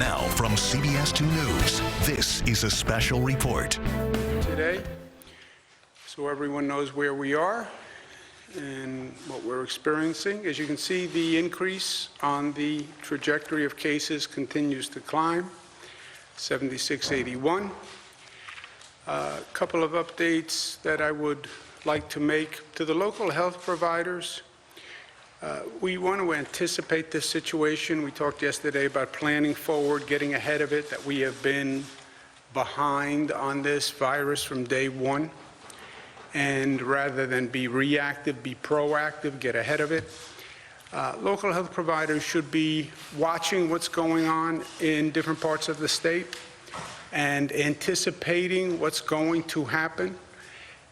Now from CBS 2 News, this is a special report. Today, so everyone knows where we are and what we're experiencing. As you can see, the increase on the trajectory of cases continues to climb, 7681. A couple of updates that I would like to make to the local health providers. We want to anticipate this situation. We talked yesterday about planning forward, getting ahead of it, that we have been behind on this virus from day one. And rather than be reactive, be proactive, get ahead of it. Local health providers should be watching what's going on in different parts of the state and anticipating what's going to happen.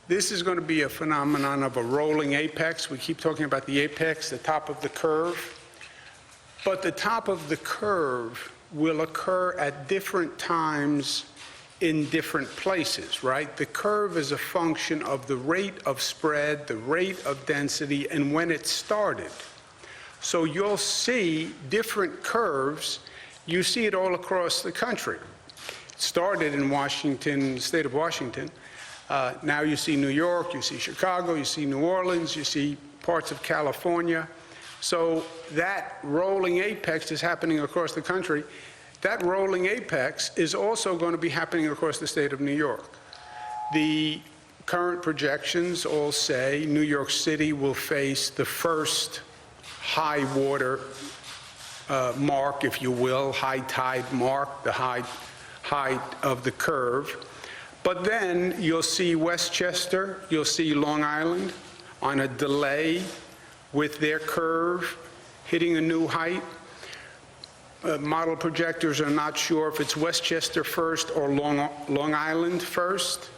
This is going to be a phenomenon of a rolling apex. We keep talking about the apex, the top of the curve. But the top of the curve will occur at different times in different places, right? The curve is a function of the rate of spread, the rate of density, and when it started. So you'll see different curves. You see it all across the country. It started in Washington, the state of Washington. Now you see New York, you see Chicago, you see New Orleans, you see parts of California. So that rolling apex is happening across the country. That rolling apex is also going to be happening across the state of New York. The current projections all say New York City will face the first high water mark, if you will, high tide mark, the height of the curve. But then you'll see Westchester, you'll see Long Island on a delay with their curve hitting a new height. Model projectors are not sure if it's Westchester first or Long Island first.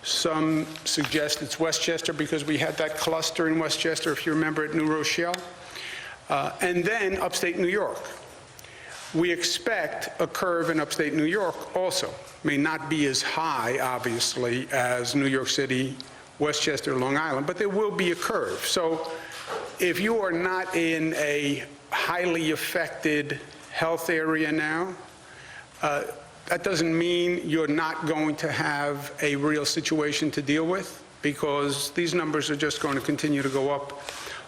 Some suggest it's Westchester because we had that cluster in Westchester, if you remember, at New Rochelle. And then upstate New York. We expect a curve in upstate New York also. May not be as high, obviously, as New York City, Westchester, Long Island, but there will be a curve. So if you are not in a highly affected health area now, that doesn't mean you're not going to have a real situation to deal with, because these numbers are just going to continue to go up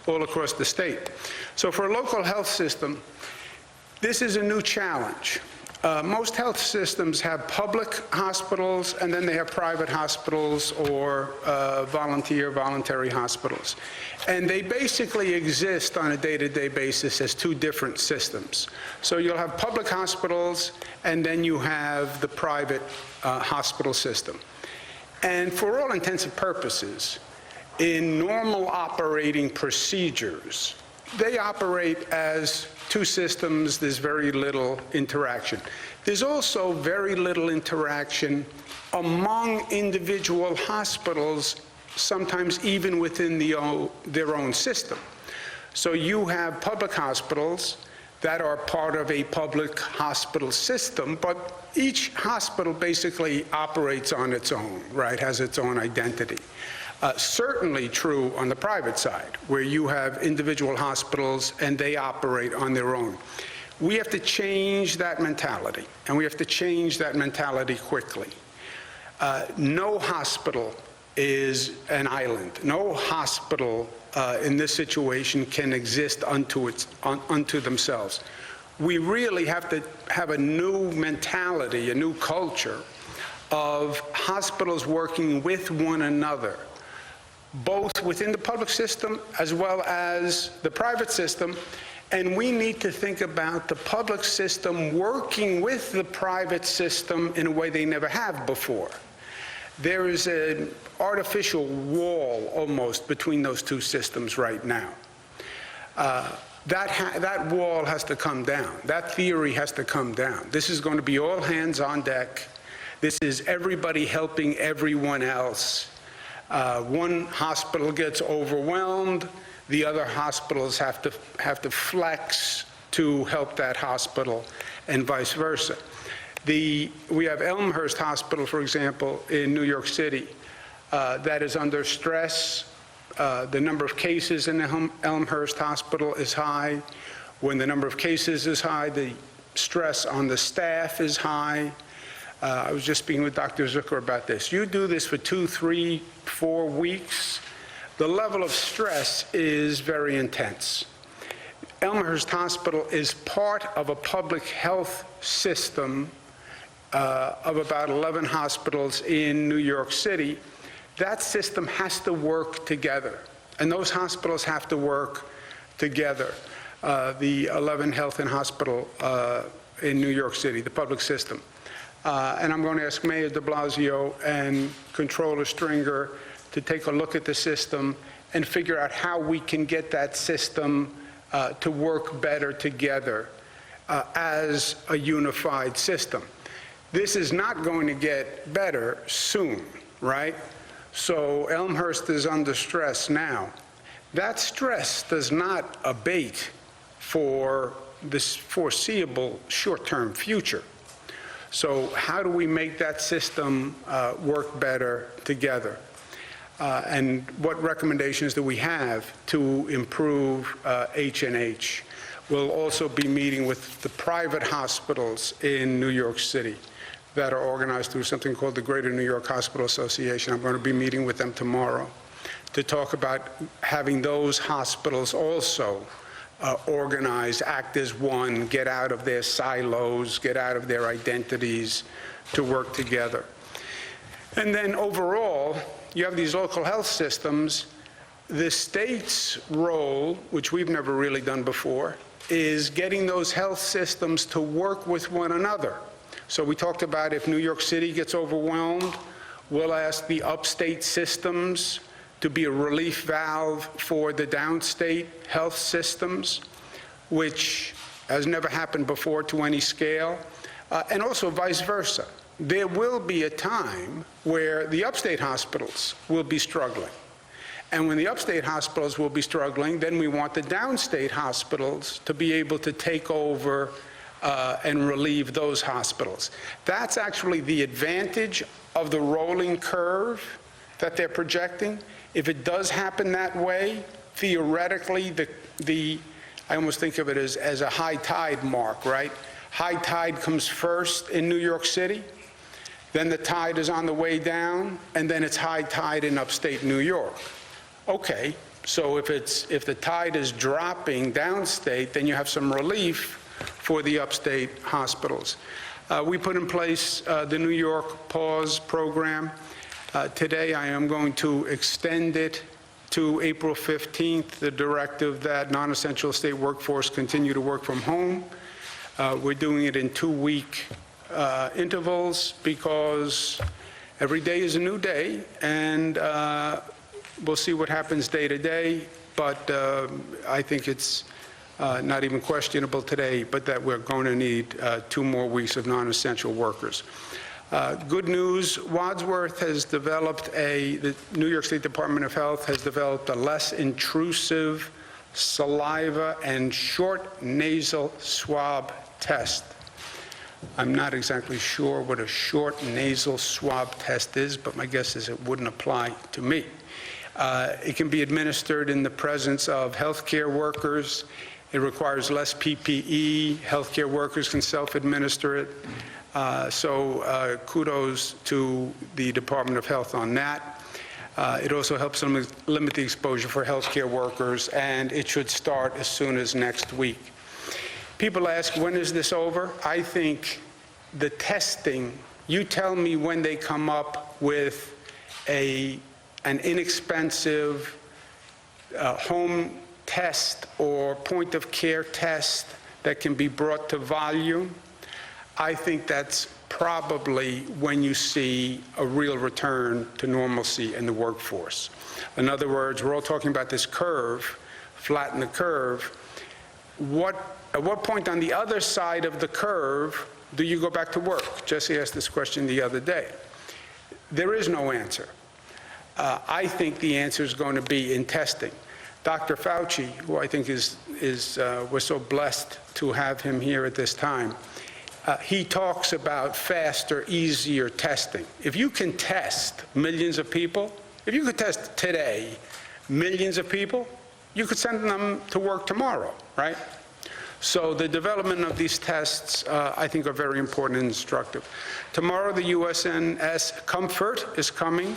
all across the state. So for a local health system, this is a new challenge. Most health systems have public hospitals, and then they have private hospitals or voluntary hospitals. And they basically exist on a day-to-day basis as two different systems. So you'll have public hospitals, and then you have the private hospital system. And for all intents and purposes, in normal operating procedures, they operate as two systems. There's very little interaction. There's also very little interaction among individual hospitals, sometimes even within their own system. So you have public hospitals that are part of a public hospital system, but each hospital basically operates on its own, right, has its own identity. Certainly true on the private side, where you have individual hospitals and they operate on their own. We have to change that mentality, and we have to change that mentality quickly. No hospital is an island. No hospital in this situation can exist unto themselves. We really have to have a new mentality, a new culture of hospitals working with one another, both within the public system as well as the private system. And we need to think about the public system working with the private system in a way they never have before. There is an artificial wall almost between those two systems right now. That wall has to come down. That theory has to come down. This is going to be all hands on deck. This is everybody helping everyone else. One hospital gets overwhelmed, the other hospitals have to flex to help that hospital, and vice versa. We have Elmhurst Hospital, for example, in New York City, that is under stress. The number of cases in the Elmhurst Hospital is high. When the number of cases is high, the stress on the staff is high. I was just speaking with Dr. Zucker about this. You do this for 2, 3, 4 weeks, the level of stress is very intense. Elmhurst Hospital is part of a public health system of about 11 hospitals in New York City. That system has to work together, and those hospitals have to work together. The 11 health and hospital in New York City, the public system. And I'm going to ask Mayor de Blasio and Controller Stringer to take a look at the system and figure out how we can get that system to work better together as a unified system. This is not going to get better soon, right? So Elmhurst is under stress now. That stress does not abate for this foreseeable short-term future. So how do we make that system work better together? And what recommendations do we have to improve H&H? We'll also be meeting with the private hospitals in New York City that are organized through something called the Greater New York Hospital Association. I'm going to be meeting with them tomorrow to talk about having those hospitals also organize, act as one, get out of their silos, get out of their identities to work together. And then overall, you have these local health systems. The state's role, which we've never really done before, is getting those health systems to work with one another. So we talked about if New York City gets overwhelmed, we'll ask the upstate systems to be a relief valve for the downstate health systems, which has never happened before to any scale, and also vice versa. There will be a time where the upstate hospitals will be struggling. And when the upstate hospitals will be struggling, then we want the downstate hospitals to be able to take over and relieve those hospitals. That's actually the advantage of the rolling curve that they're projecting. If it does happen that way, theoretically, I almost think of it as a high tide mark, right? High tide comes first in New York City, then the tide is on the way down, and then it's high tide in upstate New York. Okay, so if the tide is dropping downstate, then you have some relief for the upstate hospitals. We put in place the New York Pause program. Today, I am going to extend it to April 15th, the directive that non-essential state workforce continue to work from home. We're doing it in 2-week intervals because every day is a new day, and we'll see what happens day to day, but I think it's not even questionable today, but that we're going to need 2 more weeks of non-essential workers. Good news, Wadsworth has developed the New York State Department of Health has developed a less intrusive saliva and short nasal swab test. I'm not exactly sure what a short nasal swab test is, but my guess is it wouldn't apply to me. It can be administered in the presence of healthcare workers. It requires less PPE. Healthcare workers can self-administer it. So kudos to the Department of Health on that. It also helps them limit the exposure for healthcare workers, and it should start as soon as next week. People ask, when is this over? I think the testing, you tell me when they come up with an inexpensive home test or point-of-care test that can be brought to volume. I think that's probably when you see a real return to normalcy in the workforce. In other words, we're all talking about this curve, flatten the curve. At what point on the other side of the curve do you go back to work? Jesse asked this question the other day. There is no answer. I think the answer is going to be in testing. Dr. Fauci, who I think we're so blessed to have him here at this time, he talks about faster, easier testing. If you can test millions of people, if you could test today millions of people, you could send them to work tomorrow, right? So the development of these tests, I think, are very important and instructive. Tomorrow, the USNS Comfort is coming.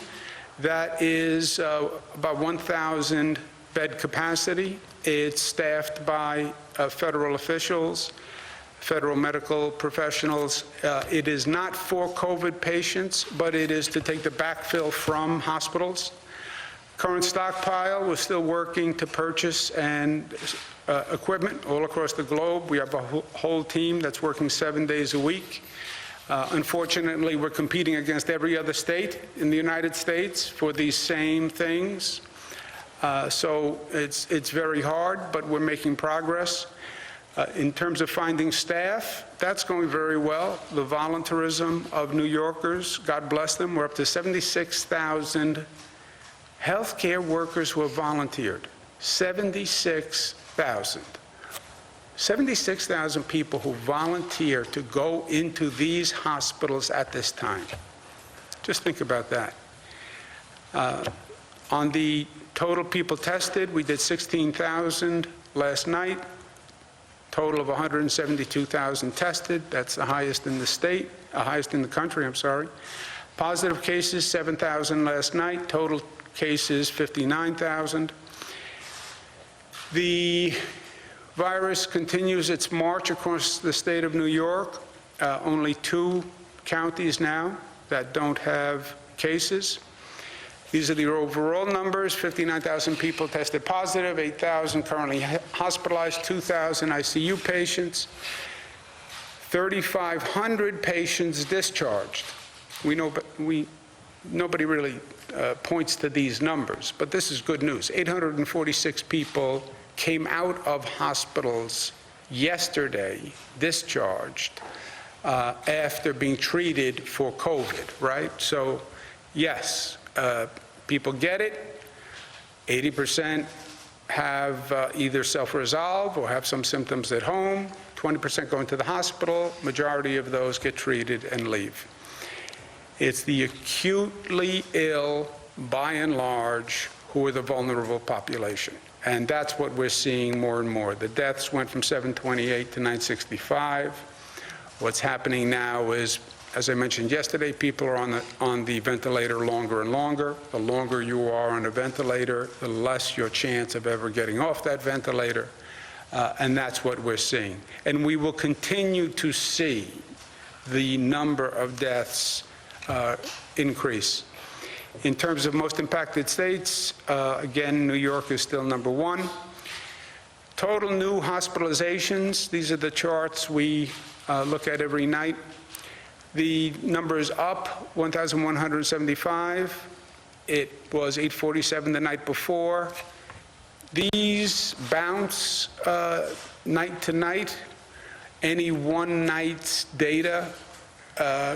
That is about 1,000 bed capacity. It's staffed by federal officials, federal medical professionals. It is not for COVID patients, but it is to take the backfill from hospitals. Current stockpile, we're still working to purchase and equipment all across the globe. We have a whole team that's working 7 days a week. Unfortunately, we're competing against every other state in the United States for these same things. So it's very hard, but we're making progress. In terms of finding staff, that's going very well. The volunteerism of New Yorkers, God bless them, we're up to 76,000 healthcare workers who have volunteered. 76,000. 76,000 people who volunteer to go into these hospitals at this time. Just think about that. On the total people tested, we did 16,000 last night. Total of 172,000 tested. That's the highest in the state, highest in the country, I'm sorry. Positive cases, 7,000 last night. Total cases, 59,000. The virus continues its march across the state of New York. Only 2 counties now that don't have cases. These are the overall numbers. 59,000 people tested positive, 8,000 currently hospitalized, 2,000 ICU patients, 3,500 patients discharged. Nobody really points to these numbers, but this is good news. 846 people came out of hospitals yesterday, discharged, after being treated for COVID, right? So, yes, people get it. 80% have either self-resolve or have some symptoms at home. 20% go into the hospital. Majority of those get treated and leave. It's the acutely ill, by and large, who are the vulnerable population. And that's what we're seeing more and more. The deaths went from 728 to 965. What's happening now is, as I mentioned yesterday, people are on the ventilator longer and longer. The longer you are on a ventilator, the less your chance of ever getting off that ventilator. And that's what we're seeing. And we will continue to see the number of deaths increase. In terms of most impacted states, again, New York is still number 1. Total new hospitalizations, these are the charts we look at every night. The number is up, 1,175. It was 847 the night before. These bounce night to night. Any one night's data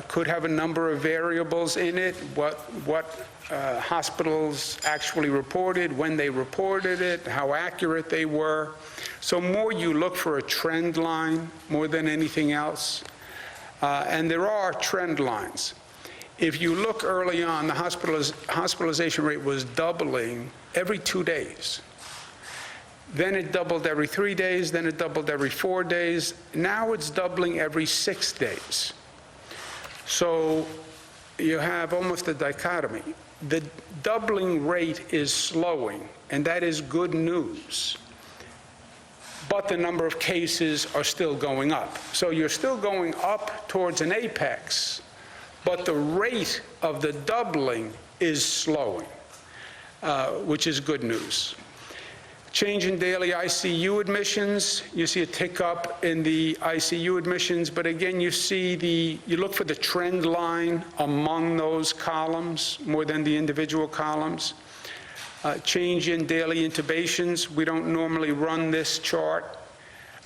could have a number of variables in it, what hospitals actually reported, when they reported it, how accurate they were. So more you look for a trend line more than anything else. And there are trend lines. If you look early on, the hospitalization rate was doubling every 2 days. Then it doubled every 3 days, then it doubled every 4 days. Now it's doubling every 6 days. So you have almost a dichotomy. The doubling rate is slowing, and that is good news. But the number of cases are still going up. So you're still going up towards an apex, but the rate of the doubling is slowing, which is good news. Change in daily ICU admissions, you see a tick up in the ICU admissions, but again, you look for the trend line among those columns more than the individual columns. Change in daily intubations, we don't normally run this chart,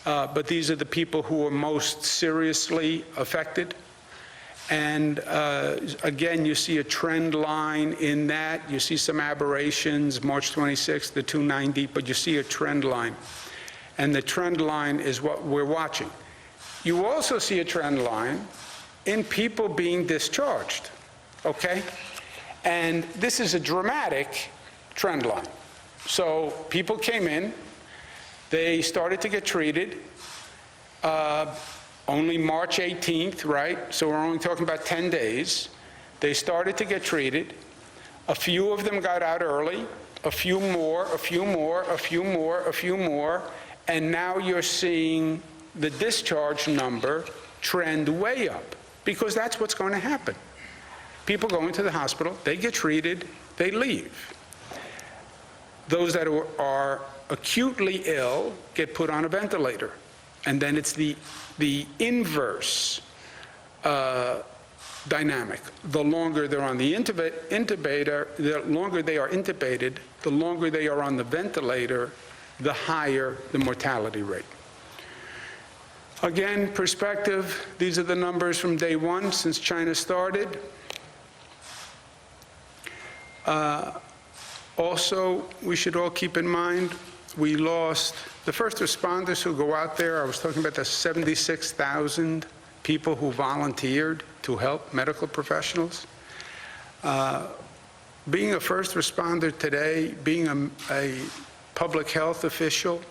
but these are the people who are most seriously affected. And again, you see a trend line in that. You see some aberrations, March 26th, the 290, but you see a trend line. And the trend line is what we're watching. You also see a trend line in people being discharged, okay? And this is a dramatic trend line. So people came in, they started to get treated, only March 18th, right? So we're only talking about 10 days. They started to get treated. A few of them got out early, a few more, a few more, a few more, a few more, and now you're seeing the discharge number trend way up, because that's what's going to happen. People go into the hospital, they get treated, they leave. Those that are acutely ill get put on a ventilator, and then it's the inverse dynamic. The longer they're on the intubator, the longer they are intubated, the longer they are on the ventilator, the higher the mortality rate. Again, perspective, these are the numbers from day one since China started. Also, we should all keep in mind, we lost the first responders who go out there. I was talking about the 76,000 people who volunteered to help medical professionals. Being a first responder today, being a public health official,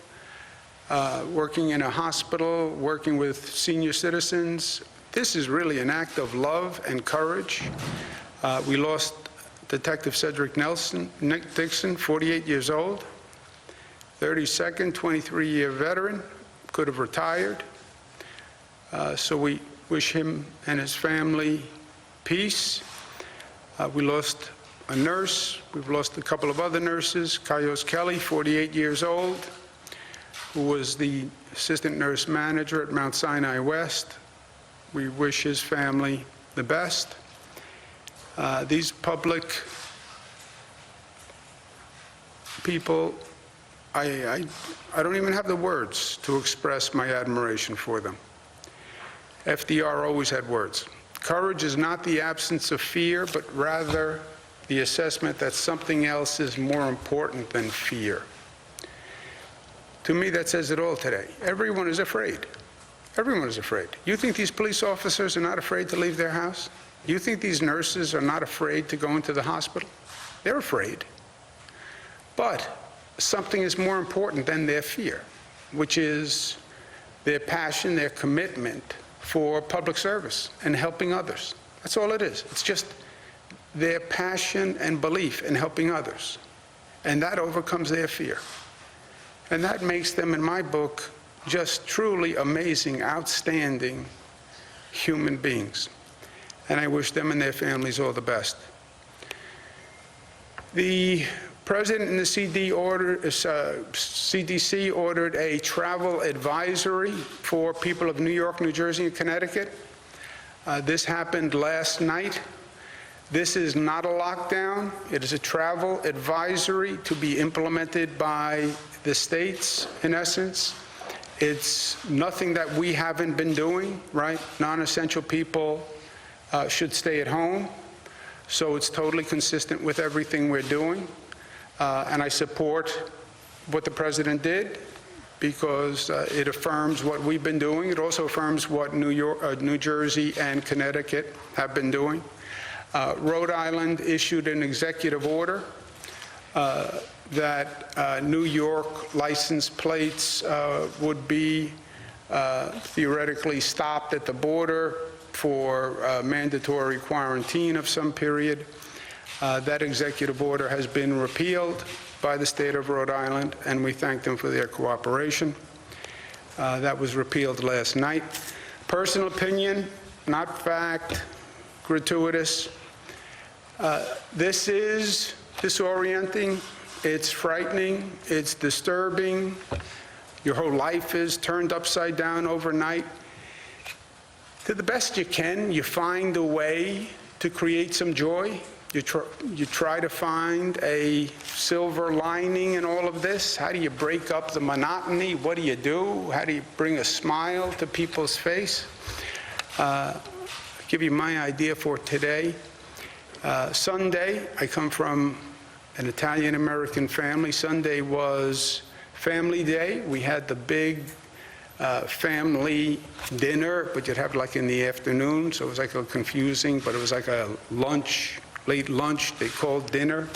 working in a hospital, working with senior citizens, this is really an act of love and courage. We lost Detective Cedric Dixon, 48 years old, 32nd, 23-year veteran, could have retired. So we wish him and his family peace. We lost a nurse. We've lost a couple of other nurses. Kaios Kelly, 48 years old, who was the assistant nurse manager at Mount Sinai West. We wish his family the best. These public people, I don't even have the words to express my admiration for them. FDR always had words. Courage is not the absence of fear, but rather the assessment that something else is more important than fear. To me, that says it all today. Everyone is afraid. Everyone is afraid. You think these police officers are not afraid to leave their house? You think these nurses are not afraid to go into the hospital? They're afraid. But something is more important than their fear, which is their passion, their commitment for public service and helping others. That's all it is. It's just their passion and belief in helping others. And that overcomes their fear. And that makes them, in my book, just truly amazing, outstanding human beings. And I wish them and their families all the best. The President and the CDC ordered a travel advisory for people of New York, New Jersey, and Connecticut. This happened last night. This is not a lockdown. It is a travel advisory to be implemented by the states, in essence. It's nothing that we haven't been doing, right? Non-essential people should stay at home. So it's totally consistent with everything we're doing. And I support what the President did because it affirms what we've been doing. It also affirms what New Jersey and Connecticut have been doing. Rhode Island issued an executive order that New York license plates would be theoretically stopped at the border for mandatory quarantine of some period. That executive order has been repealed by the state of Rhode Island, and we thank them for their cooperation. That was repealed last night. Personal opinion, not fact, gratuitous. This is disorienting, it's frightening, it's disturbing. Your whole life is turned upside down overnight. To the best you can, you find a way to create some joy. You try to find a silver lining in all of this. How do you break up the monotony? What do you do? How do you bring a smile to people's face? I'll give you my idea for today. Sunday, I come from an Italian-American family. Sunday was Family Day. We had the big family dinner, but you'd have like in the afternoon, so it was like a confusing, but it was like a lunch, late lunch, they called dinner,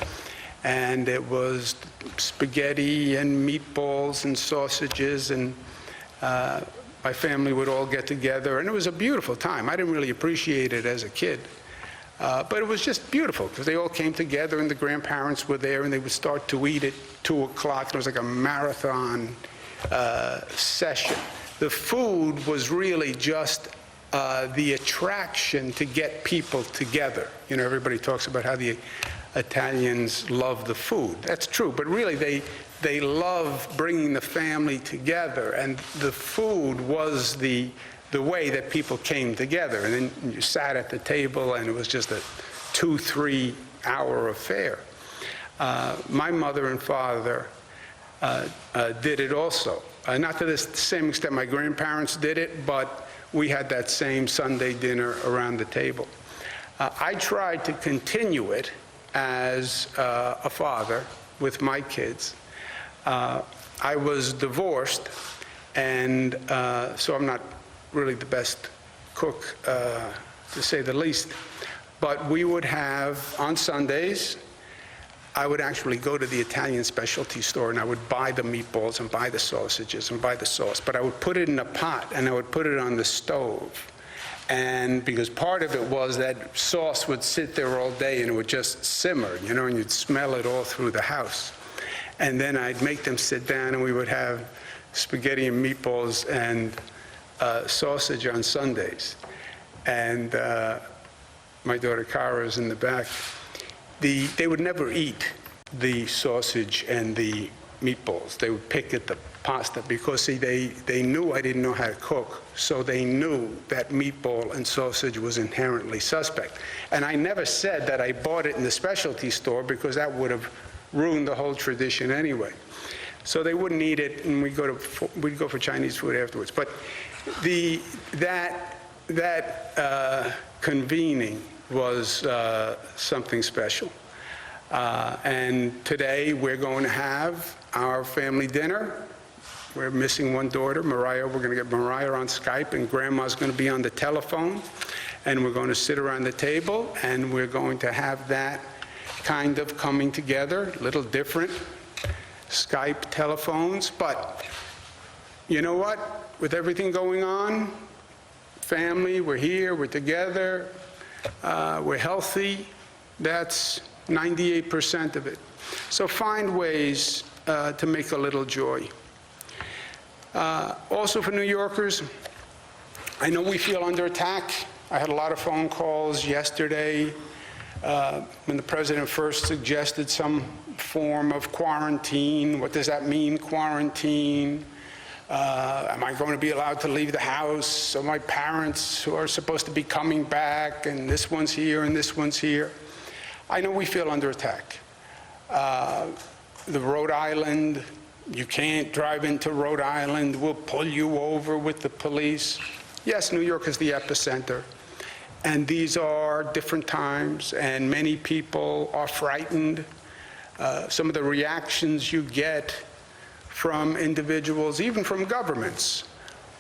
and it was spaghetti and meatballs and sausages and my family would all get together, and it was a beautiful time. I didn't really appreciate it as a kid, but it was just beautiful because they all came together, and the grandparents were there, and they would start to eat at 2 o'clock. It was like a marathon session. The food was really just the attraction to get people together. You know, everybody talks about how the Italians love the food. That's true, but really they love bringing the family together, and the food was the way that people came together. And then you sat at the table, and it was just a 2-3 hour affair. My mother and father did it also. Not to the same extent my grandparents did it, but we had that same Sunday dinner around the table. I tried to continue it as a father with my kids. I was divorced, and so I'm not really the best cook, to say the least. But we would have, on Sundays, I would actually go to the Italian specialty store, and I would buy the meatballs and buy the sausages and buy the sauce. But I would put it in a pot, and I would put it on the stove. And because part of it was that sauce would sit there all day, and it would just simmer, you know, and you'd smell it all through the house. And then I'd make them sit down, and we would have spaghetti and meatballs and sausage on Sundays. And my daughter Cara is in the back. They would never eat the sausage and the meatballs. They would pick at the pasta because, see, they knew I didn't know how to cook, so they knew that meatball and sausage was inherently suspect. And I never said that I bought it in the specialty store because that would have ruined the whole tradition anyway. So they wouldn't eat it, and we'd go for Chinese food afterwards. But that convening was something special. And today we're going to have our family dinner. We're missing one daughter, Mariah. We're going to get Mariah on Skype, and Grandma's going to be on the telephone. And we're going to sit around the table, and we're going to have that kind of coming together, a little different, Skype, telephones. But you know what? With everything going on, family, we're here, we're together, we're healthy. That's 98% of it. So find ways to make a little joy. Also for New Yorkers, I know we feel under attack. I had a lot of phone calls yesterday when the president first suggested some form of quarantine. What does that mean, quarantine? Am I going to be allowed to leave the house? So my parents who are supposed to be coming back, and this one's here and this one's here. I know we feel under attack. The Rhode Island, you can't drive into Rhode Island, we'll pull you over with the police. Yes, New York is the epicenter, and these are different times, and many people are frightened. Some of the reactions you get from individuals, even from governments,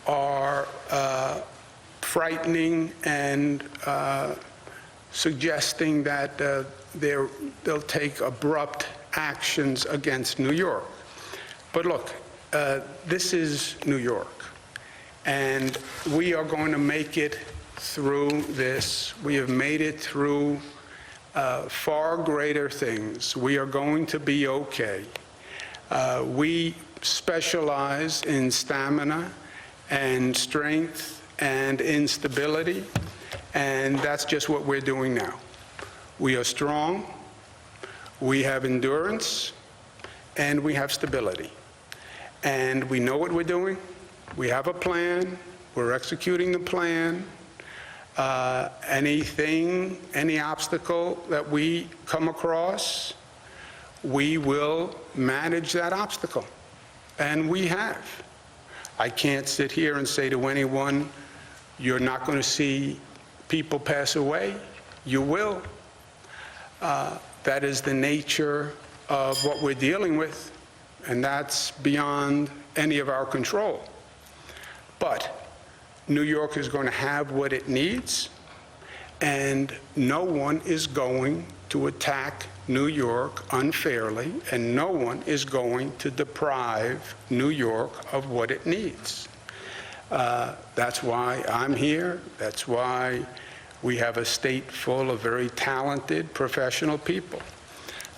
are frightening and suggesting that they'll take abrupt actions against New York. But look, this is New York, and we are going to make it through this. We have made it through far greater things. We are going to be okay. We specialize in stamina and strength and instability, and that's just what we're doing now. We are strong, we have endurance, and we have stability. And we know what we're doing. We have a plan. We're executing the plan. Any obstacle that we come across, we will manage that obstacle. And we have. I can't sit here and say to anyone, you're not going to see people pass away. You will. That is the nature of what we're dealing with, and that's beyond any of our control. But New York is going to have what it needs, and no one is going to attack New York unfairly, and no one is going to deprive New York of what it needs. That's why I'm here. That's why we have a state full of very talented professional people.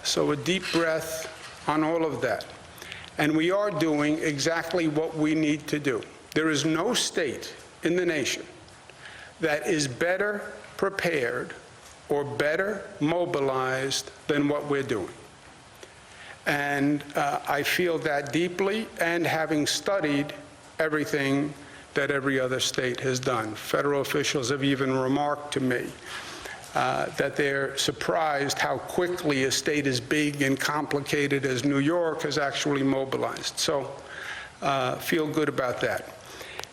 So a deep breath on all of that. And we are doing exactly what we need to do. There is no state in the nation that is better prepared or better mobilized than what we're doing. And I feel that deeply, and having studied everything that every other state has done. Federal officials have even remarked to me that they're surprised how quickly a state as big and complicated as New York has actually mobilized. So feel good about that.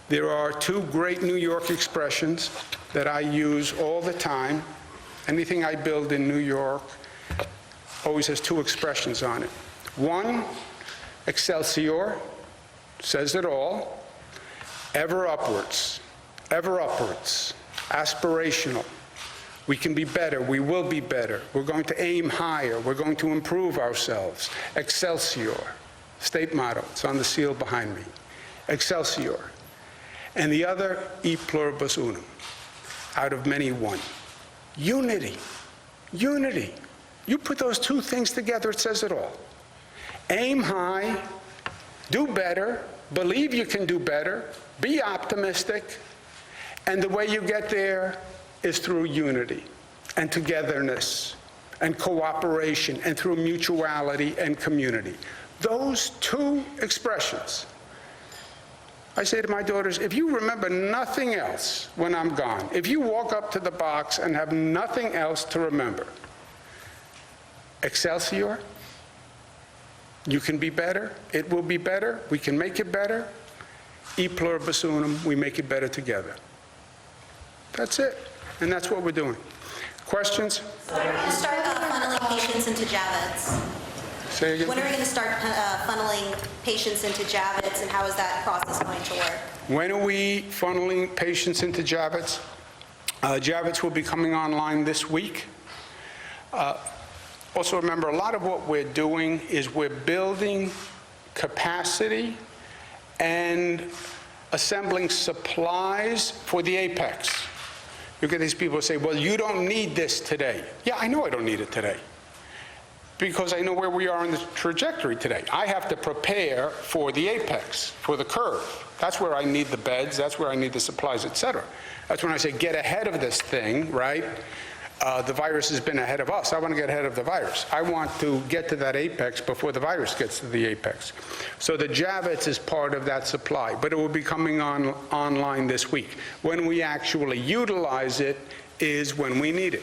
There are two great New York expressions that I use all the time. Anything I build in New York always has two expressions on it. One, Excelsior, says it all. Ever upwards, aspirational. We can be better, we will be better. We're going to aim higher, we're going to improve ourselves. Excelsior, state motto, it's on the seal behind me. Excelsior. And the other, e pluribus unum, out of many one. Unity, unity. You put those two things together, it says it all. Aim high, do better, believe you can do better, be optimistic, and the way you get there is through unity and togetherness and cooperation and through mutuality and community. Those two expressions. I say to my daughters, if you remember nothing else when I'm gone, if you walk up to the box and have nothing else to remember, Excelsior, you can be better, it will be better, we can make it better. E pluribus unum, we make it better together. That's it, and that's what we're doing. Questions? When are you going to start funneling patients into Javits? Say again? When are we going to start funneling patients into Javits, and how is that process going to work? When are we funneling patients into Javits? Javits will be coming online this week. Also remember, a lot of what we're doing is we're building capacity and assembling supplies for the apex. You get these people who say, well, you don't need this today. Yeah, I know I don't need it today, because I know where we are in the trajectory today. I have to prepare for the apex, for the curve. That's where I need the beds, that's where I need the supplies, et cetera. That's when I say get ahead of this thing, right? The virus has been ahead of us. I want to get ahead of the virus. I want to get to that apex before the virus gets to the apex. So the Javits is part of that supply, but it will be coming online this week. When we actually utilize it is when we need it.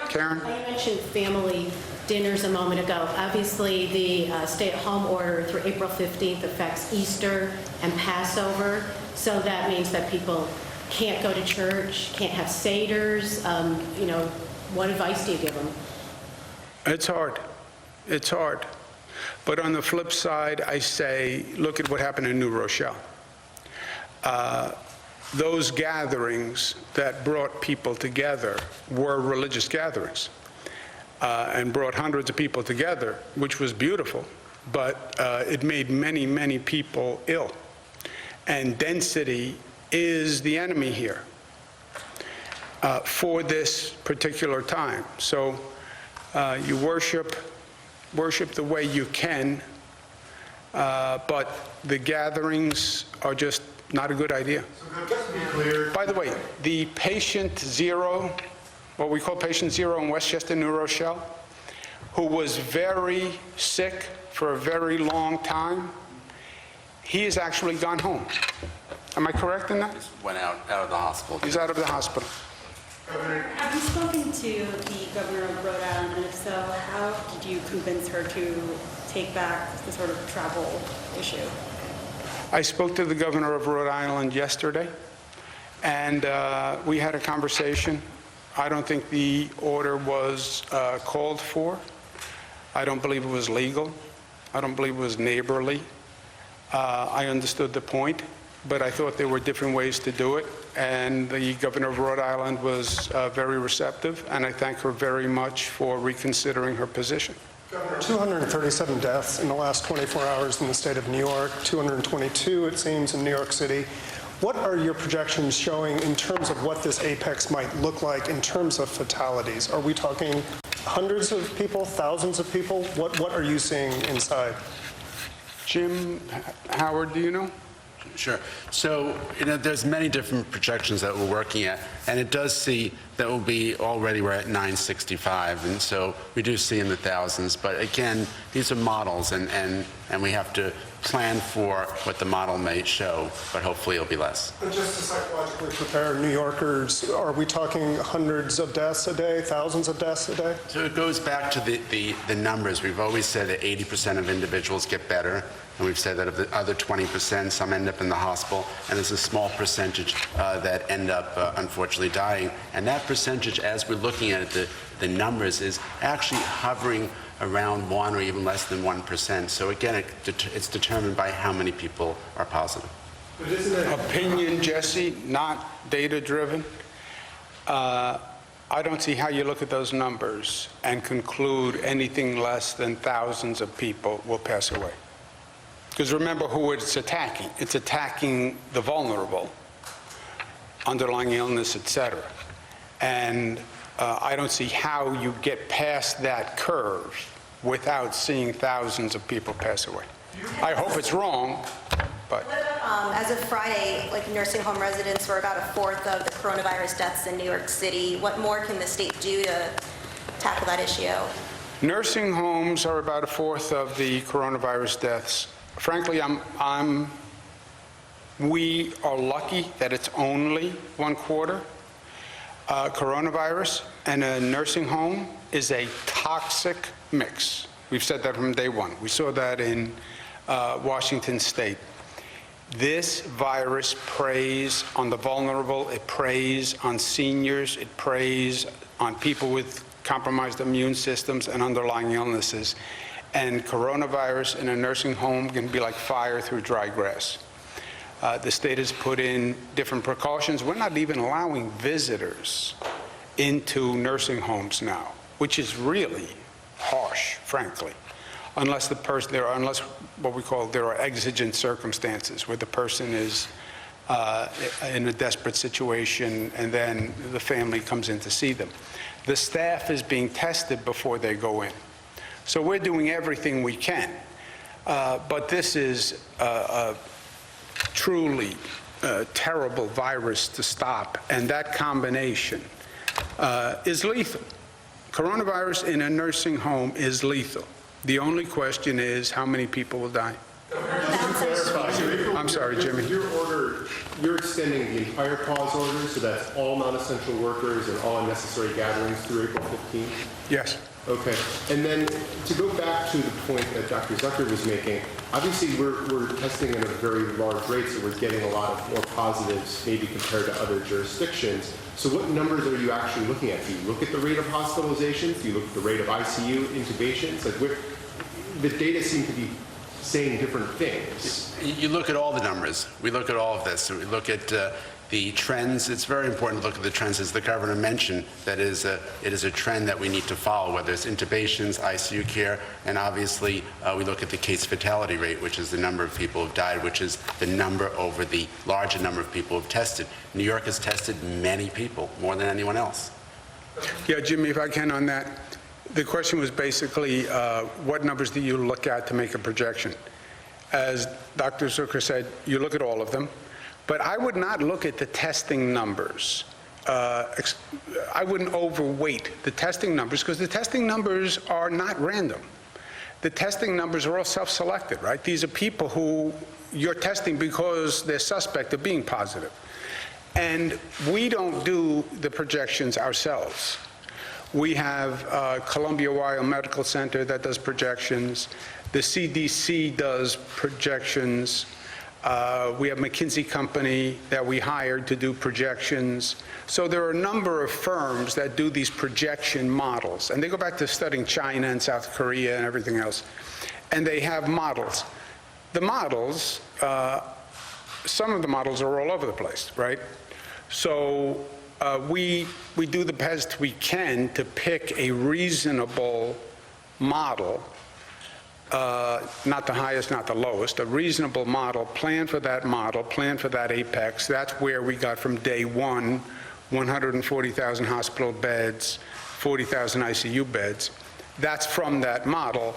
Karen? You mentioned family dinners a moment ago. Obviously, the stay-at-home order through April 15th affects Easter and Passover, so that means that people can't go to church, can't have seders. What advice do you give them? It's hard. It's hard. But on the flip side, I say, look at what happened in New Rochelle. Those gatherings that brought people together were religious gatherings and brought hundreds of people together, which was beautiful, but it made many, many people ill. And density is the enemy here for this particular time. So you worship the way you can, but the gatherings are just not a good idea. So just to be clear, By the way, the patient zero, what we call patient zero in Westchester, New Rochelle, who was very sick for a very long time, he has actually gone home. Am I correct in that? Went out of the hospital. He's out of the hospital. Have you spoken to the governor of Rhode Island, and if so, how did you convince her to take back the sort of travel issue? I spoke to the governor of Rhode Island yesterday, and we had a conversation. I don't think the order was called for. I don't believe it was legal. I don't believe it was neighborly. I understood the point, but I thought there were different ways to do it, and the governor of Rhode Island was very receptive, and I thank her very much for reconsidering her position. 237 deaths in the last 24 hours in the state of New York, 222, it seems, in New York City. What are your projections showing in terms of what this apex might look like in terms of fatalities? Are we talking hundreds of people, thousands of people? What are you seeing inside? Jim, Howard, do you know? Sure. So, there's many different projections that we're working at, and it does see that we'll be already we're at 965, and so we do see in the thousands. But again, these are models, and we have to plan for what the model may show, but hopefully it'll be less. And just to psychologically prepare New Yorkers, are we talking hundreds of deaths a day, thousands of deaths a day? So it goes back to the numbers. We've always said that 80% of individuals get better, and we've said that of the other 20%, some end up in the hospital, and there's a small percentage that end up, unfortunately, dying. And that percentage, as we're looking at it, the numbers, is actually hovering around 1 or even less than 1%. So again, it's determined by how many people are positive. Opinion, Jesse, not data-driven. I don't see how you look at those numbers and conclude anything less than thousands of people will pass away. Because remember who it's attacking. It's attacking the vulnerable, underlying illness, et cetera. And I don't see how you get past that curve without seeing thousands of people pass away. I hope it's wrong, but... As of Friday, like nursing home residents were about a fourth of the coronavirus deaths in New York City. What more can the state do to tackle that issue? Nursing homes are about a fourth of the coronavirus deaths. Frankly, we are lucky that it's only 1/4. Coronavirus and a nursing home is a toxic mix. We've said that from day one. We saw that in Washington State. This virus preys on the vulnerable, it preys on seniors, it preys on people with compromised immune systems and underlying illnesses. And coronavirus in a nursing home can be like fire through dry grass. The state has put in different precautions. We're not even allowing visitors into nursing homes now, which is really harsh, frankly, unless unless what we call there are exigent circumstances where the person is in a desperate situation and then the family comes in to see them. The staff is being tested before they go in. So we're doing everything we can, but this is a truly terrible virus to stop, and that combination is lethal. Coronavirus in a nursing home is lethal. The only question is how many people will die. I'm sorry, Jimmy. Your order, you're extending the entire pause order, so that's all non-essential workers and all unnecessary gatherings through April 15th? Yes. Okay. And then to go back to the point that Dr. Zucker was making, obviously we're testing at a very large rate, so we're getting a lot of more positives maybe compared to other jurisdictions. So what numbers are you actually looking at? Do you look at the rate of hospitalizations? Do you look at the rate of ICU intubations? Like, the data seem to be saying different things. You look at all the numbers. We look at all of this. So we look at the trends. It's very important to look at the trends, as the governor mentioned, that it is a trend that we need to follow, whether it's intubations, ICU care, and obviously we look at the case fatality rate, which is the number of people who have died, which is the number over the larger number of people who have tested. New York has tested many people, more than anyone else. Yeah, Jimmy, if I can on that. The question was basically, what numbers do you look at to make a projection? As Dr. Zucker said, you look at all of them, but I would not look at the testing numbers. I wouldn't overweight the testing numbers because the testing numbers are not random. The testing numbers are all self-selected, right? These are people who you're testing because they're suspect of being positive. And we don't do the projections ourselves. We have Columbia Weill Medical Center that does projections. The CDC does projections. We have McKinsey Company that we hired to do projections. So there are a number of firms that do these projection models. And they go back to studying China and South Korea and everything else. And they have models. The models, some of the models are all over the place, right? So we do the best we can to pick a reasonable model not the highest, not the lowest, a reasonable model, plan for that model, plan for that apex. That's where we got from day one, 140,000 hospital beds, 40,000 ICU beds. That's from that model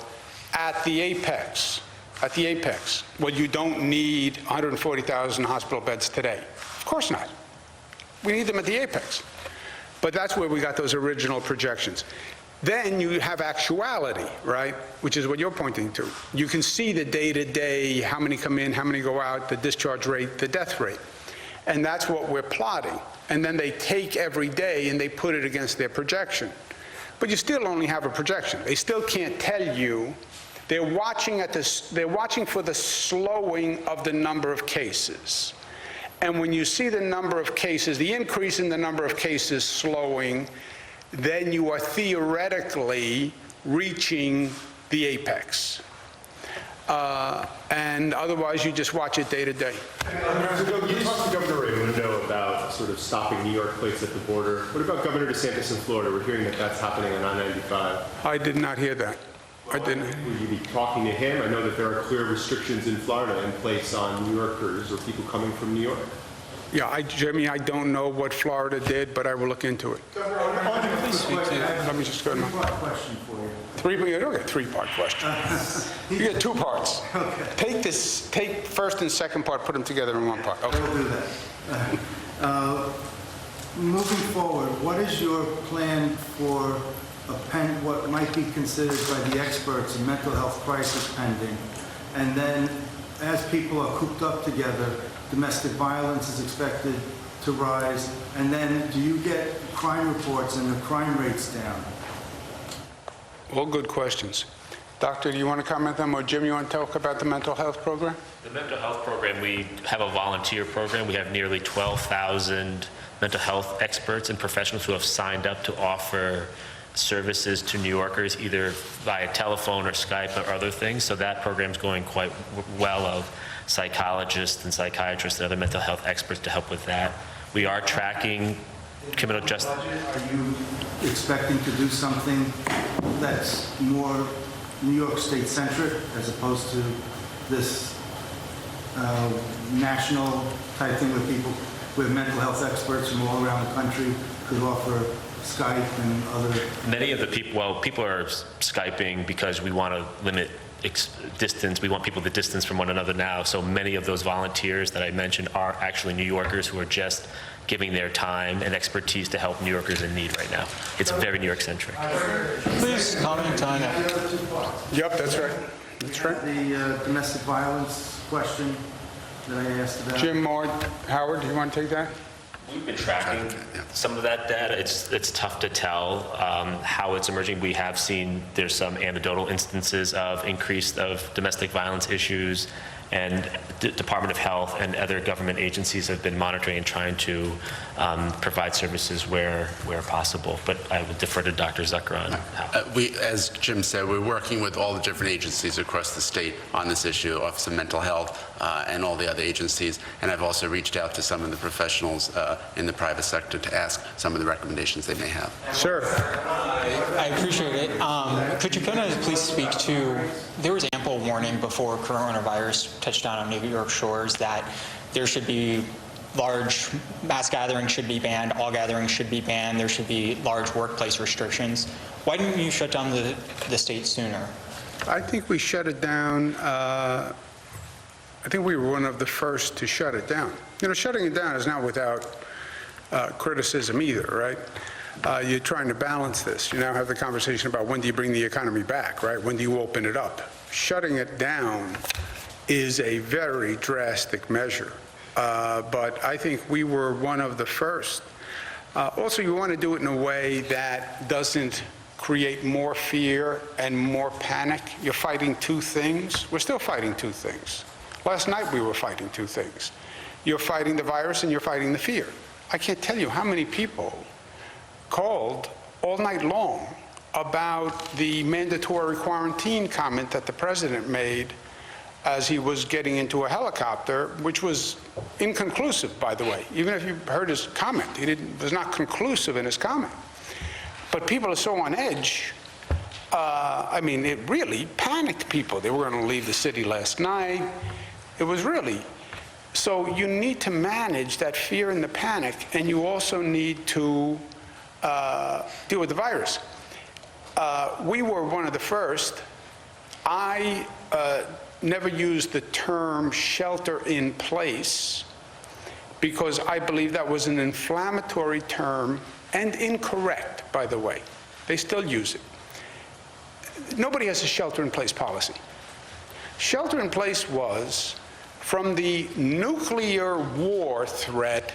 at the apex. At the apex. Well, you don't need 140,000 hospital beds today. Of course not. We need them at the apex. But that's where we got those original projections. Then you have actuality, right, which is what you're pointing to. You can see the day-to-day, how many come in, how many go out, the discharge rate, the death rate. And that's what we're plotting. And then they take every day and they put it against their projection. But you still only have a projection. They still can't tell you. They're watching for the slowing of the number of cases. And when you see the number of cases, the increase in the number of cases slowing, then you are theoretically reaching the apex. And otherwise, you just watch it day to day. You talked to Governor Raimondo about sort of stopping New York plates at the border. What about Governor DeSantis in Florida? We're hearing that that's happening on I-95. I did not hear that. I didn't. Will you be talking to him? I know that there are clear restrictions in Florida in place on New Yorkers or people coming from New York. Yeah, Jimmy, I don't know what Florida did, but I will look into it. Let me just go to my... Question for you. Three-part question. You get two parts. Okay. Take first and second part, put them together in one part. Okay. I will do that. Moving forward, what is your plan for what might be considered by the experts a mental health crisis pending? And then, as people are cooped up together, domestic violence is expected to rise, and then do you get crime reports and the crime rates down? All good questions. Doctor, do you want to comment on them, or Jim, you want to talk about the mental health program? The mental health program, we have a volunteer program. We have nearly 12,000 mental health experts and professionals who have signed up to offer services to New Yorkers, either via telephone or Skype or other things. So that program's going quite well, of psychologists and psychiatrists and other mental health experts to help with that. We are tracking criminal justice. Are you expecting to do something that's more New York State centric as opposed to this national type thing with people, with mental health experts from all around the country could offer Skype and other? Many of the people, well, people are Skyping because we want to limit distance. We want people to distance from one another now. So many of those volunteers that I mentioned are actually New Yorkers who are just giving their time and expertise to help New Yorkers in need right now. It's very New York centric. Please comment on it. Yep, that's right. That's right. The domestic violence question that I asked about. Jim, Maud, Howard, do you want to take that? We've been tracking some of that data. It's tough to tell how it's emerging. We have seen there's some anecdotal instances of increase of domestic violence issues, and the Department of Health and other government agencies have been monitoring and trying to provide services where possible. But I would defer to Dr. Zucker on how. As Jim said, we're working with all the different agencies across the state on this issue, Office of Mental Health and all the other agencies. And I've also reached out to some of the professionals in the private sector to ask some of the recommendations they may have. Sir. I appreciate it. Could you please speak to, there was ample warning before coronavirus touched down on New York shores that there should be large mass gatherings should be banned, all gatherings should be banned, there should be large workplace restrictions. Why didn't you shut down the state sooner? I think we shut it down. I think we were one of the first to shut it down. You know, shutting it down is not without criticism either, right? You're trying to balance this. You now have the conversation about when do you bring the economy back, right? When do you open it up? Shutting it down is a very drastic measure. But I think we were one of the first. Also, you want to do it in a way that doesn't create more fear and more panic. You're fighting two things. We're still fighting two things. Last night we were fighting two things. You're fighting the virus and you're fighting the fear. I can't tell you how many people called all night long about the mandatory quarantine comment that the president made as he was getting into a helicopter, which was inconclusive, by the way. Even if you heard his comment, he was not conclusive in his comment. But people are so on edge I mean, it really panicked people. They were going to leave the city last night. It was really. So you need to manage that fear and the panic, and you also need to deal with the virus. We were one of the first. I never used the term shelter in place because I believe that was an inflammatory term and incorrect, by the way. They still use it. Nobody has a shelter-in-place policy. Shelter-in-place was, from the nuclear war threat,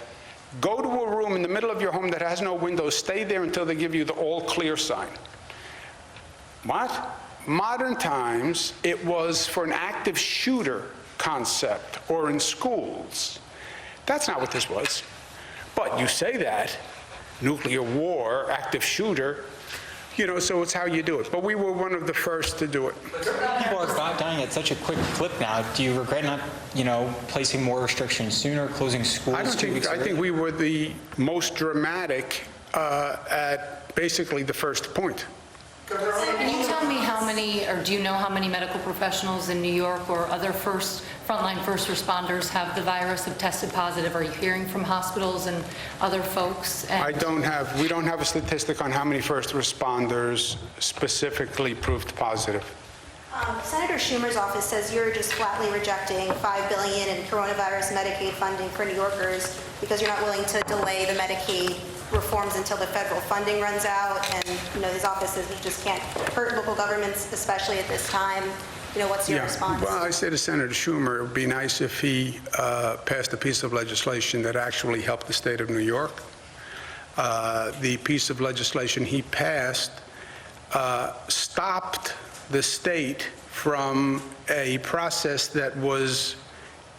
go to a room in the middle of your home that has no windows, stay there until they give you the all-clear sign. What? Modern times, it was for an active shooter concept, or in schools. That's not what this was. But you say that, nuclear war, active shooter, you know, so it's how you do it. But we were one of the first to do it. People are dying at such a quick clip now. Do you regret not, you know, placing more restrictions sooner, closing schools I think we were the most dramatic at basically the first point. Can you tell me how many, or do you know how many medical professionals in New York or other frontline first responders have the virus, have tested positive? Are you hearing from hospitals and other folks? We don't have a statistic on how many first responders specifically proved positive. Senator Schumer's office says you're just flatly rejecting $5 billion in coronavirus Medicaid funding for New Yorkers because you're not willing to delay the Medicaid reforms until the federal funding runs out, and you know his office says we just can't hurt local governments, especially at this time. You know, what's your response? Well, I say to Senator Schumer, it would be nice if he passed a piece of legislation that actually helped the state of New York. The piece of legislation he passed stopped the state from a process that was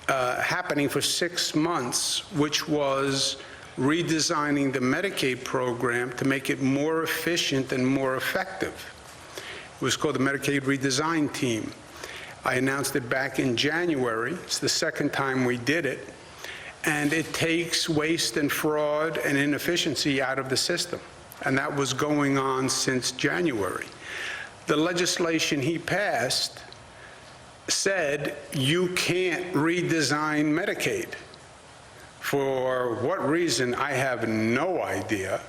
happening for 6 months, which was redesigning the Medicaid program to make it more efficient and more effective. It was called the Medicaid Redesign Team. I announced it back in January. It's the second time we did it. And it takes waste and fraud and inefficiency out of the system. And that was going on since January. The legislation he passed said you can't redesign Medicaid. For what reason, I have no idea.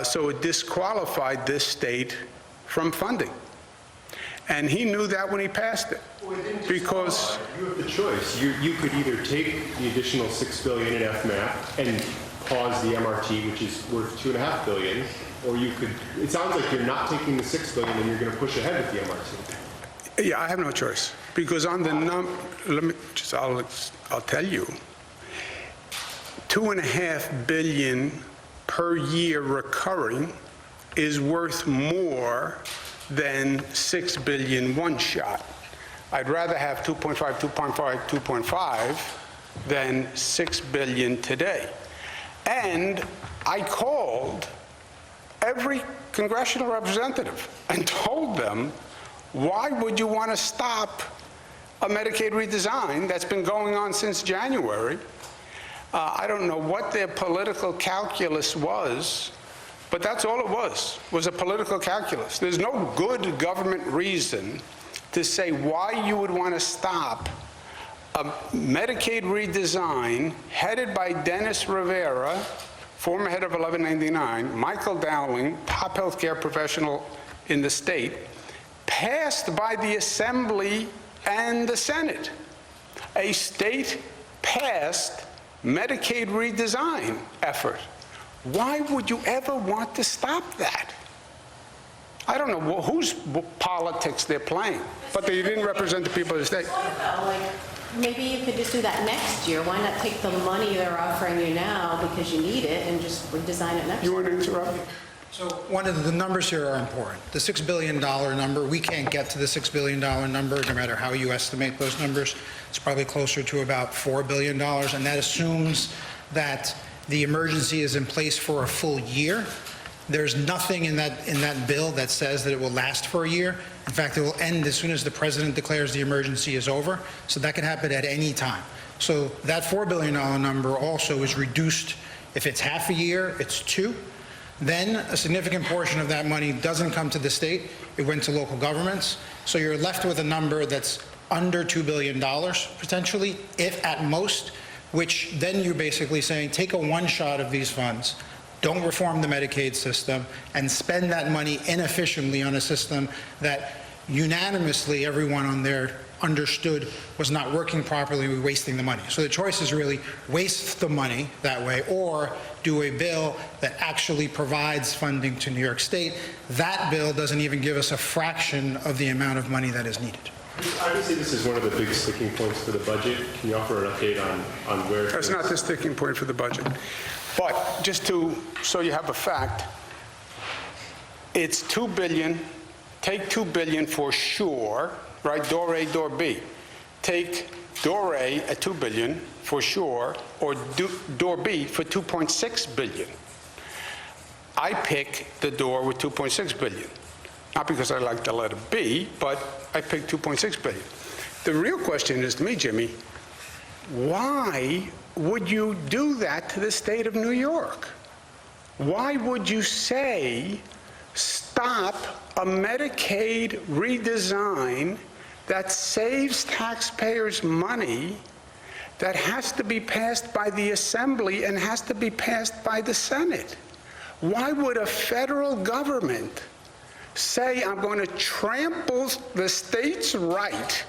So it disqualified this state from funding. And he knew that when he passed it. Well, it didn't because you have the choice. You could either take the additional $6 billion in FMAP and pause the MRT, which is worth $2.5 billion, or you could. It sounds like you're not taking the $6 billion and you're going to push ahead with the MRT. Yeah, I have no choice because on the I'll tell you, $2.5 billion per year recurring is worth more than $6 billion one shot. I'd rather have 2.5 than $6 billion today. And I called every congressional representative and told them, why would you want to stop a Medicaid redesign that's been going on since January? I don't know what their political calculus was, but that's all it was a political calculus. There's no good government reason to say why you would want to stop a Medicaid redesign headed by Dennis Rivera, former head of 1199, Michael Dowling, top healthcare professional in the state, passed by the Assembly and the Senate. A state-passed Medicaid redesign effort. Why would you ever want to stop that? I don't know whose politics they're playing, but they didn't represent the people of the state. Maybe you could just do that next year. Why not take the money they're offering you now because you need it and just redesign it next year? You want to interrupt? So one of the numbers here are important. The $6 billion number, we can't get to the $6 billion number no matter how you estimate those numbers. It's probably closer to about $4 billion, and that assumes that the emergency is in place for a full year. There's nothing in that bill that says that it will last for a year. In fact, it will end as soon as the president declares the emergency is over, so that could happen at any time. So that $4 billion number also is reduced. If it's half a year, it's 2. Then a significant portion of that money doesn't come to the state. It went to local governments. So you're left with a number that's under $2 billion potentially, if at most, which then you're basically saying, take a one-shot of these funds, don't reform the Medicaid system, and spend that money inefficiently on a system that unanimously everyone on there understood was not working properly, we're wasting the money. So the choice is really waste the money that way or do a bill that actually provides funding to New York State. That bill doesn't even give us a fraction of the amount of money that is needed. Obviously, this is one of the big sticking points for the budget. Can you offer an update on where? That's not the sticking point for the budget. But just so you have a fact, it's $2 billion. Take $2 billion for sure, right? Door A, door B. Take door A at $2 billion for sure, or door B for $2.6 billion. I pick the door with $2.6 billion. Not because I like the letter B, but I picked $2.6 billion. The real question is to me, Jimmy, why would you do that to the state of New York? Why would you say, stop a Medicaid redesign that saves taxpayers money that has to be passed by the Assembly and has to be passed by the Senate? Why would a federal government say, I'm going to trample the state's right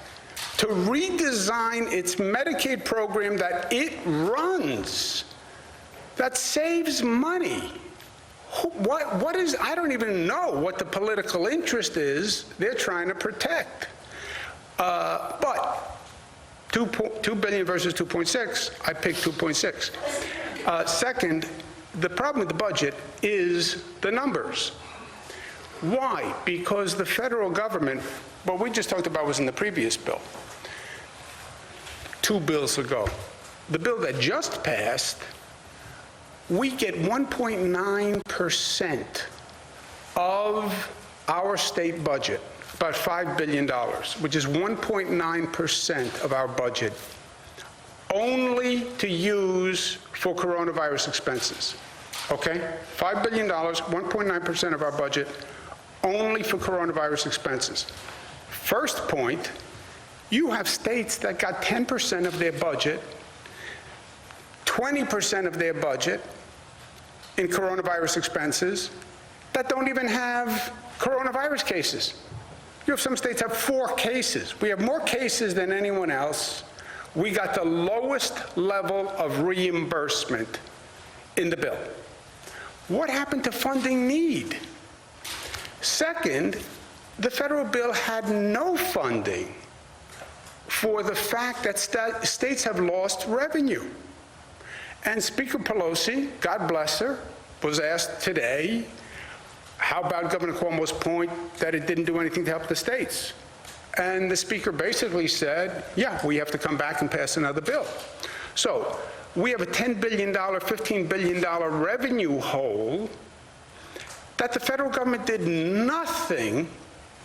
to redesign its Medicaid program that it runs, that saves money? What is, I don't even know what the political interest is they're trying to protect. But $2 billion versus 2.6, I picked 2.6. Second, the problem with the budget is the numbers. Why? Because the federal government, what we just talked about was in the previous bill, 2 bills ago. The bill that just passed, we get 1.9% of our state budget, about $5 billion, which is 1.9% of our budget, only to use for coronavirus expenses. Okay? $5 billion, 1.9% of our budget, only for coronavirus expenses. First point, you have states that got 10% of their budget, 20% of their budget in coronavirus expenses that don't even have coronavirus cases. You have some states have 4 cases. We have more cases than anyone else. We got the lowest level of reimbursement in the bill. What happened to funding need? Second, the federal bill had no funding for the fact that states have lost revenue. And Speaker Pelosi, God bless her, was asked today, how about Governor Cuomo's point that it didn't do anything to help the states? And the Speaker basically said, yeah, we have to come back and pass another bill. So we have a $10 billion, $15 billion revenue hole that the federal government did nothing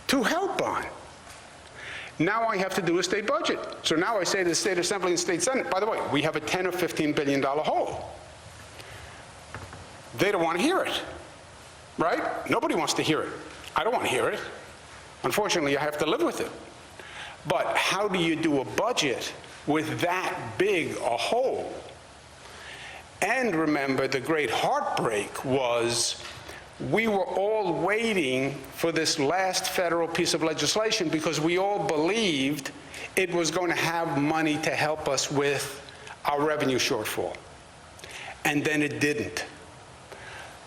to help on. Now I have to do a state budget. So now I say to the State Assembly and State Senate, by the way, we have a $10 or $15 billion hole. They don't want to hear it, right? Nobody wants to hear it. I don't want to hear it. Unfortunately, I have to live with it. But how do you do a budget with that big a hole? And remember, the great heartbreak was we were all waiting for this last federal piece of legislation because we all believed it was going to have money to help us with our revenue shortfall. And then it didn't.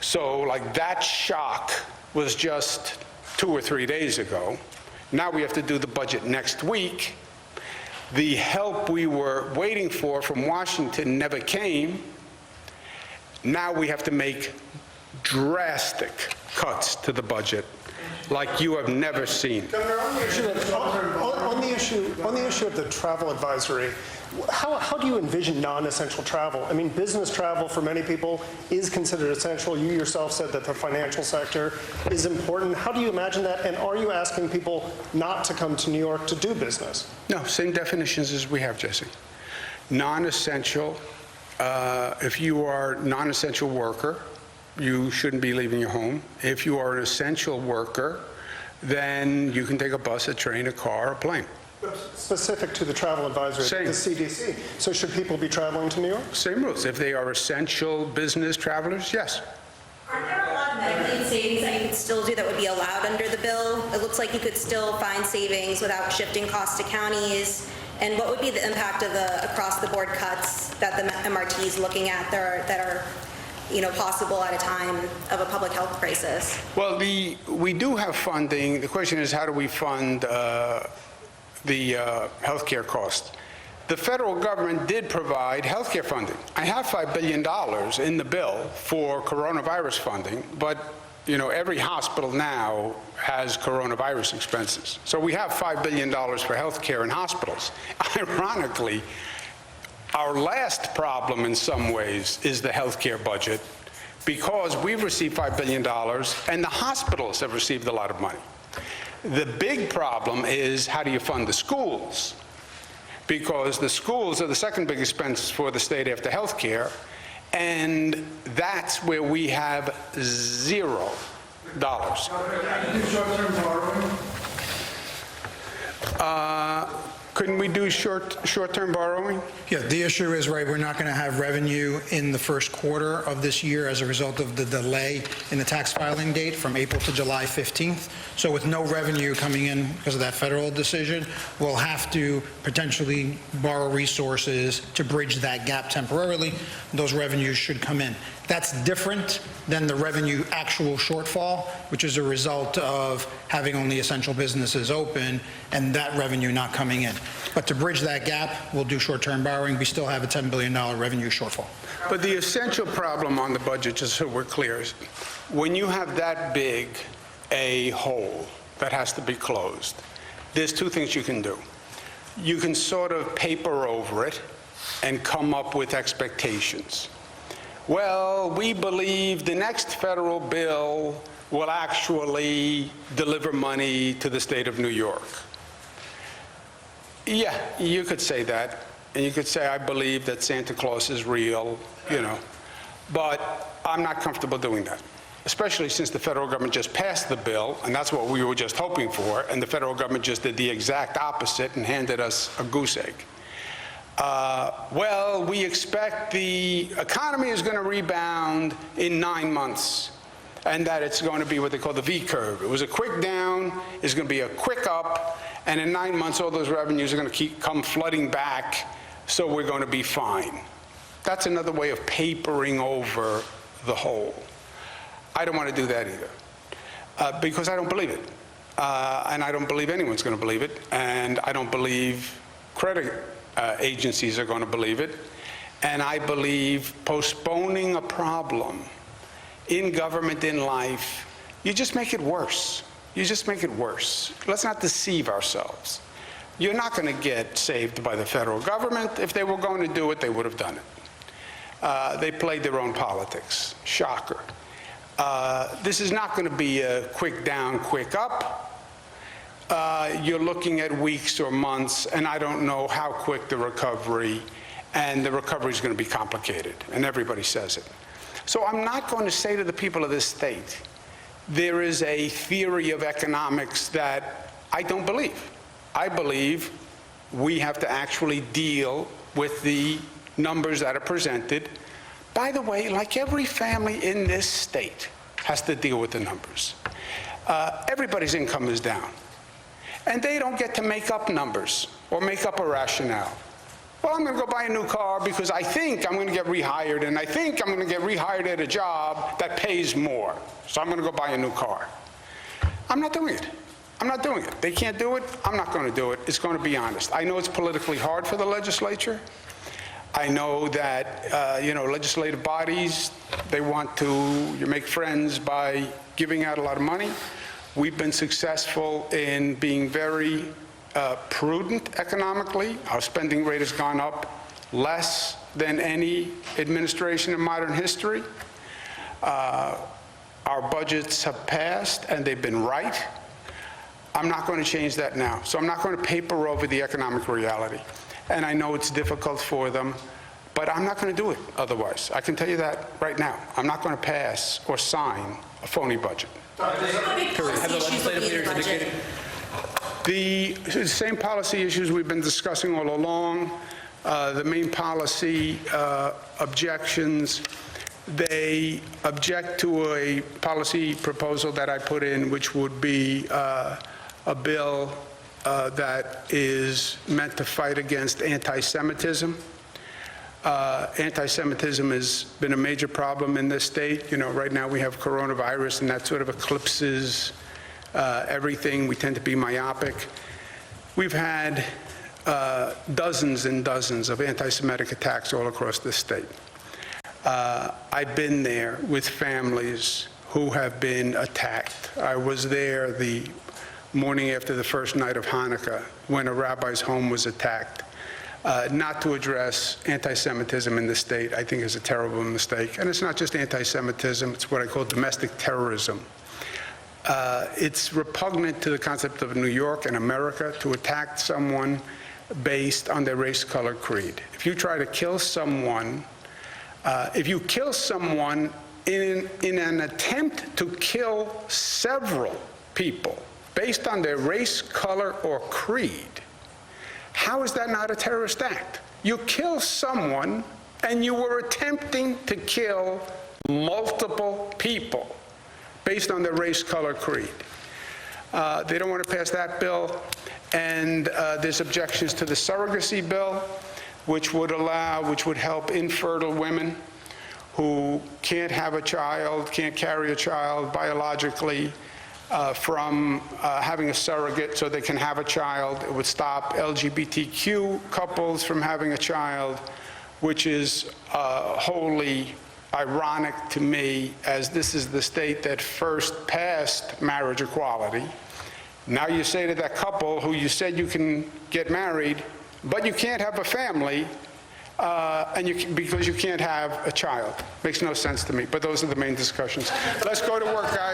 So like that shock was just 2 or 3 days ago. Now we have to do the budget next week. The help we were waiting for from Washington never came. Now we have to make drastic cuts to the budget like you have never seen. Governor, on the issue of the travel advisory, how do you envision non-essential travel? I mean, business travel for many people is considered essential. You yourself said that the financial sector is important. How do you imagine that? And are you asking people not to come to New York to do business? No, same definitions as we have, Jesse. Non-essential, if you are non-essential worker, you shouldn't be leaving your home. If you are an essential worker, then you can take a bus, a train, a car, a plane. Specific to the travel advisory, Same. the CDC. So should people be traveling to New York? Same rules. If they are essential business travelers, yes. Aren't there a lot of Medicaid savings that you could still do that would be allowed under the bill? It looks like you could still find savings without shifting costs to counties. And what would be the impact of the across-the-board cuts that the MRT is looking at that are possible at a time of a public health crisis? Well, we do have funding. The question is, how do we fund the healthcare cost? The federal government did provide healthcare funding. I have $5 billion in the bill for coronavirus funding, but every hospital now has coronavirus expenses. So we have $5 billion for healthcare in hospitals. Ironically, our last problem in some ways is the healthcare budget, because we've received $5 billion and the hospitals have received a lot of money. The big problem is, how do you fund the schools? Because the schools are the second biggest expense for the state after healthcare, and that's where we have $0. Couldn't we do short-term borrowing? Yeah, the issue is, right, we're not going to have revenue in the first quarter of this year as a result of the delay in the tax filing date from April to July 15th. So with no revenue coming in because of that federal decision, we'll have to potentially borrow resources to bridge that gap temporarily. Those revenues should come in. That's different than the revenue actual shortfall, which is a result of having only essential businesses open and that revenue not coming in. But to bridge that gap, we'll do short-term borrowing. We still have a $10 billion revenue shortfall. But the essential problem on the budget, just so we're clear, is when you have that big a hole that has to be closed, there's two things you can do. You can sort of paper over it and come up with expectations. Well, we believe the next federal bill will actually deliver money to the state of New York. Yeah, you could say that, and you could say, I believe that Santa Claus is real, but I'm not comfortable doing that, especially since the federal government just passed the bill, and that's what we were just hoping for, and the federal government just did the exact opposite and handed us a goose egg. Well, we expect the economy is going to rebound in 9 months, and that it's going to be what they call the V curve. It was a quick down, it's going to be a quick up, and in 9 months, all those revenues are going to come flooding back, so we're going to be fine. That's another way of papering over the hole. I don't want to do that either, because I don't believe it. And I don't believe anyone's going to believe it, and I don't believe credit agencies are going to believe it. And I believe postponing a problem in government, in life, you just make it worse. You just make it worse. Let's not deceive ourselves. You're not going to get saved by the federal government. If they were going to do it, they would have done it. They played their own politics. Shocker. This is not going to be a quick down, quick up. You're looking at weeks or months, and I don't know how quick the recovery, and the recovery is going to be complicated, and everybody says it. So I'm not going to say to the people of this state, there is a theory of economics that I don't believe. I believe we have to actually deal with the numbers that are presented. By the way, like every family in this state has to deal with the numbers. Everybody's income is down. And they don't get to make up numbers or make up a rationale. Well, I'm going to go buy a new car because I think I'm going to get rehired, and I think I'm going to get rehired at a job that pays more. So I'm going to go buy a new car. I'm not doing it. I'm not doing it. They can't do it. I'm not going to do it. It's going to be honest. I know it's politically hard for the legislature. I know that, legislative bodies, they want to make friends by giving out a lot of money. We've been successful in being very prudent economically. Our spending rate has gone up less than any administration in modern history. Our budgets have passed, and they've been right. I'm not going to change that now. So I'm not going to paper over the economic reality. And I know it's difficult for them, But I'm not going to do it otherwise. I can tell you that right now. I'm not going to pass or sign a phony budget. Have the legislative leaders indicated? The same policy issues we've been discussing all along, the main policy objections, they object to a policy proposal that I put in, which would be a bill that is meant to fight against anti-Semitism. Anti-Semitism has been a major problem in this state. You know, right now we have coronavirus, and that sort of eclipses everything. We tend to be myopic. We've had dozens and dozens of anti-Semitic attacks all across the state. I've been there with families who have been attacked. I was there the morning after the first night of Hanukkah when a rabbi's home was attacked. Not to address anti-Semitism in the state, I think, is a terrible mistake. And it's not just anti-Semitism, it's what I call domestic terrorism. It's repugnant to the concept of New York and America to attack someone based on their race, color, creed. If you try to kill someone, if you kill someone in an attempt to kill several people based on their race, color, or creed, how is that not a terrorist act? You kill someone and you were attempting to kill multiple people based on their race, color, creed. They don't want to pass that bill, and there's objections to the surrogacy bill, which would help infertile women who can't have a child, can't carry a child biologically, from having a surrogate so they can have a child. It would stop LGBTQ couples from having a child, which is wholly ironic to me, as this is the state that first passed marriage equality. Now you say to that couple who you said you can get married, but you can't have a family, because you can't have a child. Makes no sense to me, but those are the main discussions. Let's go to work, guys.